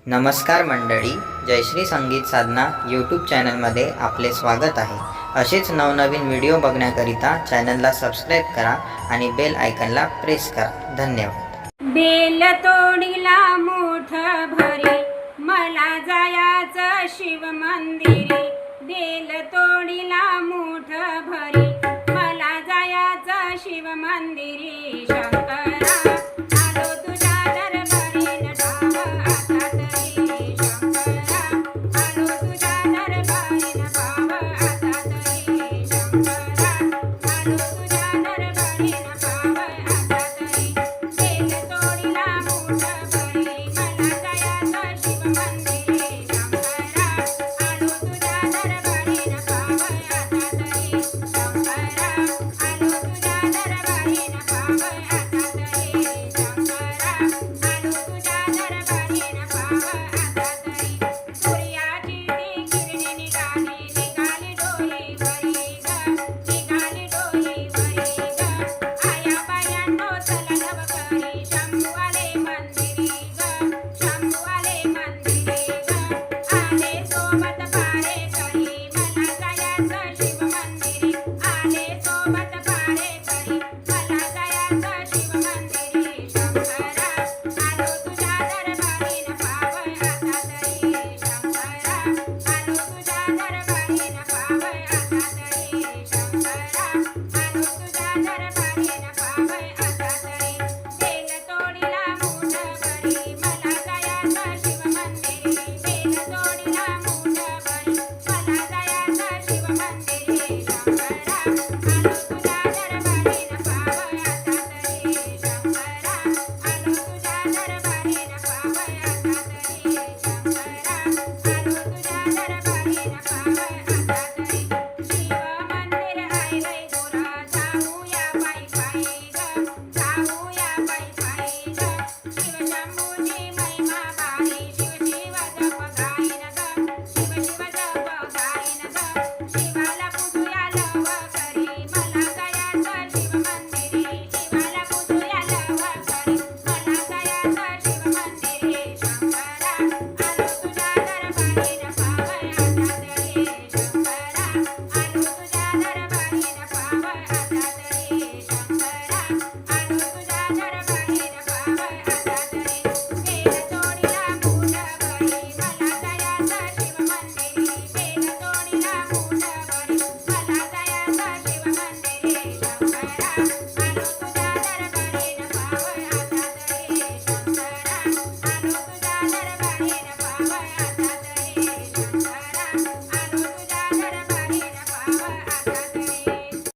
नमस्कार मंडळी, जयश्री संगीत साधना यूट्यूब चॅनलमध्ये आपले स्वागत आहे. असेच नवनवीन व्हिडिओ बघण्याकरिता चॅनलला सबस्क्राईब करा आणि बेल आयकनला प्रेस करा. धन्यवाद. बेल तोडीला मोठ भरी, मला जायाचं शिव मंदिरी. बेल तोडीला मोठ भरी, मला जायाचं शिव मंदिरी. शंकरा आलो तुझ्या दरबारी, नटाव आता तरी. शंकरा आलो तुझ्या दरबारी, नटाव आता तरी. शंकरा आलो तुझ्या दरबारी, नटाव आता तरी. बेल तोडीला मोठ भरी, मला जायाचं शिव मंदिरी. शंकरा आलो तुझ्या दरबारी, नटाव आता तरी. शंकरा आलो तुझ्या दरबारी, नटाव आता तरी. शंकरा आलो तुझ्या दरबारी, नटाव आता तरी. सूर्याची ती किरणे निघाली, निघाली डोईवरी ग, निघाली डोईवरी ग. आया बायांनो चला लवकरी, शंभू आले मंदिरी ग, शंभू आले मंदिरी ग. आले सोबत पारेकरी, मला जायाचं शिव मंदिरी. आले सोबत पारेकरी, मला जायाचं शिव मंदिरी. शंकरा आलो तुझ्या दरबारी, नटाव आता तरी. शंकरा आलो तुझ्या दरबारी, नटाव आता तरी. शंकरा आलो तुझ्या दरबारी, नटाव आता तरी. बेल तोडीला मोठ भरी, मला जायाचं शिव मंदिरी. बेल तोडीला मोठ भरी, मला जायाचं शिव मंदिरी. शंकरा आलो तुझ्या दरबारी, नटाव आता तरी. शंकरा आलो तुझ्या दरबारी, नटाव आता तरी.